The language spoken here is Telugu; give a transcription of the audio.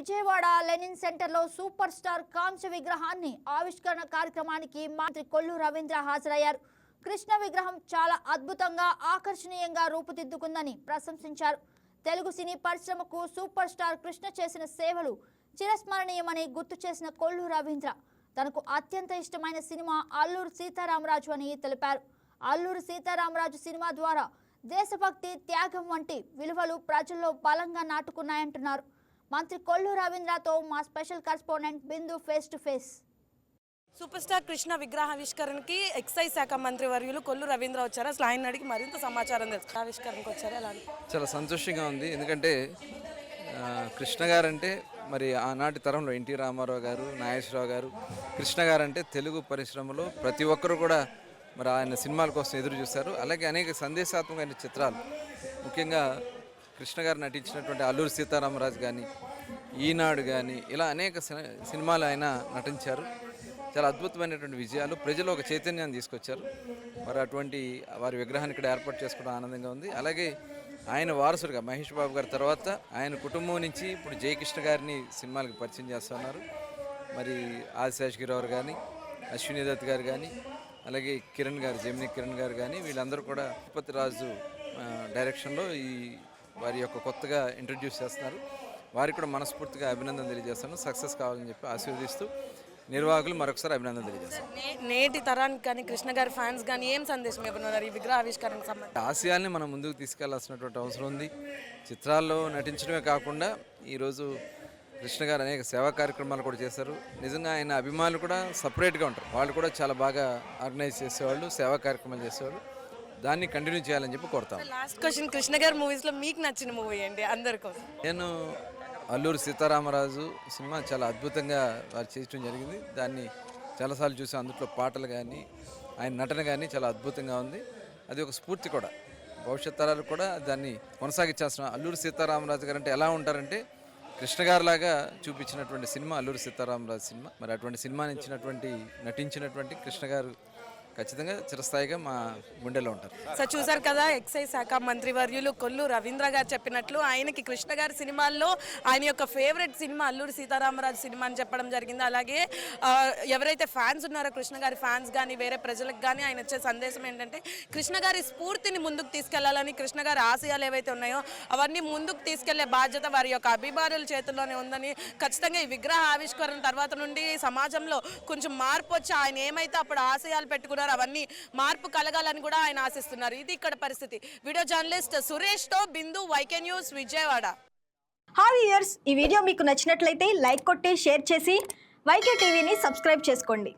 విజయవాడ లెనిన్ సెంటర్లో సూపర్ స్టార్ కాంస్య విగ్రహాన్ని ఆవిష్కరణ కార్యక్రమానికి మంత్రి కొల్లు రవీంద్ర హాజరయ్యారు. కృష్ణ విగ్రహం చాలా అద్భుతంగా ఆకర్షణీయంగా రూపుదిద్దుకుందని ప్రశంసించారు. తెలుగు సినీ పరిశ్రమకు సూపర్ స్టార్ కృష్ణ చేసిన సేవలు చిరస్మరణీయమని గుర్తు చేసిన కొల్లు రవీంద్ర తనకు అత్యంత ఇష్టమైన సినిమా అల్లూరి సీతారామరాజు అని తెలిపారు. అల్లూరి సీతారామరాజు సినిమా ద్వారా దేశభక్తి, త్యాగం వంటి విలువలు ప్రజల్లో బలంగా నాటుకున్నాయంటున్నారు. మంత్రి కొల్లు రవీంద్రతో మా special correspondent Bindu face to face. Super star Krishna విగ్రహావిష్కరణకి ఎక్సైజ్ శాఖ మంత్రి వర్యులు కొల్లు రవీంద్ర వచ్చారు. అసలు ఆయన అడిగి మరింత సమాచారం తెలుసు. ఆవిష్కరణకు వచ్చారు. ఎలా చాలా సంతోషంగా ఉంది. ఎందుకంటే కృష్ణ గారు అంటే మరి ఆనాటి తరంలో ఎన్టీ రామారావు గారు, నాగేశ్వరరావు గారు, కృష్ణ గారు అంటే తెలుగు పరిశ్రమలో ప్రతి ఒక్కరు కూడా మరి ఆయన సినిమాల కోసం ఎదురు చూస్తారు. అలాగే అనేక సందేశాత్మకమైన చిత్రాలు, ముఖ్యంగా కృష్ణ గారు నటించినటువంటి అల్లూరి సీతారామరాజు కానీ, ఈనాడు కానీ, ఇలా అనేక సినిమాలు ఆయన నటించారు. చాలా అద్భుతమైనటువంటి విజయాలు, ప్రజలు ఒక చైతన్యాన్ని తీసుకొచ్చారు. మరి అటువంటి వారి విగ్రహాన్ని ఇక్కడ ఏర్పాటు చేసుకోవడం ఆనందంగా ఉంది. అలాగే ఆయన వారసుడిగా మహేష్ బాబు గారి తర్వాత ఆయన కుటుంబం నుంచి ఇప్పుడు జయకృష్ణ గారిని సినిమాలకు పరిచయం చేస్తున్నారు. మరి ఆదిశేషగిరి కానీ, అశ్విని దత్ గారు కానీ, అలాగే కిరణ్ గారు, జెమిని కిరణ్ గారు కానీ, వీళ్ళందరూ కూడా తిరుపతి రాజు డైరెక్షన్లో ఈ వారి యొక్క కొత్తగా ఇంట్రడ్యూస్ చేస్తున్నారు. వారికి కూడా మనస్ఫూర్తిగా అభినందన తెలియజేస్తాను. సక్సెస్ కావాలని చెప్పి ఆశీర్వదిస్తూ నిర్వాహకులు మరొకసారి అభినందన తెలియజేస్తారు. నేటి తరానికి కానీ కృష్ణ గారి ఫ్యాన్స్ కానీ ఏం సందేశం ఇవ్వనున్నారు ఈ విగ్రహ ఆవిష్కరణకు సంబంధించి? ఆశయాల్ని మనం ముందుకు తీసుకెళ్లాల్సినటువంటి అవసరం ఉంది. చిత్రాల్లో నటించడమే కాకుండా ఈరోజు కృష్ణ గారు అనేక సేవా కార్యక్రమాలు కూడా చేశారు. నిజంగా ఆయన అభిమానులు కూడా సపరేట్గా ఉంటారు. వాళ్ళు కూడా చాలా బాగా ఆర్గనైజ్ చేసేవాళ్ళు, సేవా కార్యక్రమాలు చేసేవాళ్ళు. దాన్ని కంటిన్యూ చేయాలని చెప్పి కోరుతాం. లాస్ట్ క్వశ్చన్, కృష్ణ గారి మూవీస్లో మీకు నచ్చిన మూవీ ఏంటి అందరికోసం? నేను అల్లూరి సీతారామరాజు సినిమా చాలా అద్భుతంగా వారు చేయడం జరిగింది. దాన్ని చాలాసార్లు చూసాం. అందులో పాటలు కానీ, ఆయన నటన కానీ చాలా అద్భుతంగా ఉంది. అది ఒక స్ఫూర్తి కూడా, భవిష్యత్ తరాలకు కూడా దాన్ని కొనసాగించాల్సిన. అల్లూరి సీతారామరాజు గారు అంటే ఎలా ఉంటారంటే కృష్ణ గారిలాగా చూపించినటువంటి సినిమా అల్లూరి సీతారామరాజు సినిమా. మరి అటువంటి సినిమా నటించినటువంటి కృష్ణ గారు ఖచ్చితంగా చిరస్థాయిగా మా గుండెలో ఉంటారు. సార్ చూసారు కదా, ఎక్సైజ్ శాఖ మంత్రి వర్యులు కొల్లు రవీంద్ర గారు చెప్పినట్లు ఆయనకి కృష్ణ గారి సినిమాల్లో ఆయన యొక్క favourite cinema Alluri Sitaramaraju cinema అని చెప్పడం జరిగింది. అలాగే ఎవరైతే ఫ్యాన్స్ ఉన్నారో కృష్ణ గారి ఫ్యాన్స్ కానీ వేరే ప్రజలకు కానీ ఆయన వచ్చే సందేశం ఏంటంటే కృష్ణ గారి స్ఫూర్తిని ముందుకు తీసుకెళ్లాలని, కృష్ణ గారి ఆశయాలు ఏవైతే ఉన్నాయో అవన్నీ ముందుకు తీసుకెళ్లే బాధ్యత వారి యొక్క అభిమానుల చేతుల్లోనే ఉందని, ఖచ్చితంగా ఈ విగ్రహ ఆవిష్కరణ తర్వాత నుండి సమాజంలో కొంచెం మార్పు వచ్చి ఆయన ఏమైతే అప్పుడు ఆశయాలు పెట్టుకున్నారో అవన్నీ మార్పు కలగాలని కూడా ఆయన ఆశిస్తున్నారు. ఇది ఇక్కడ పరిస్థితి. వీడియో జర్నలిస్ట్ సురేష్ తో Bindu, YK news, Vijayawada. Hi viewers, ఈ వీడియో మీకు నచ్చినట్లయితే లైక్ కొట్టి షేర్ చేసి వైకే టీవీని సబ్స్క్రైబ్ చేసుకోండి.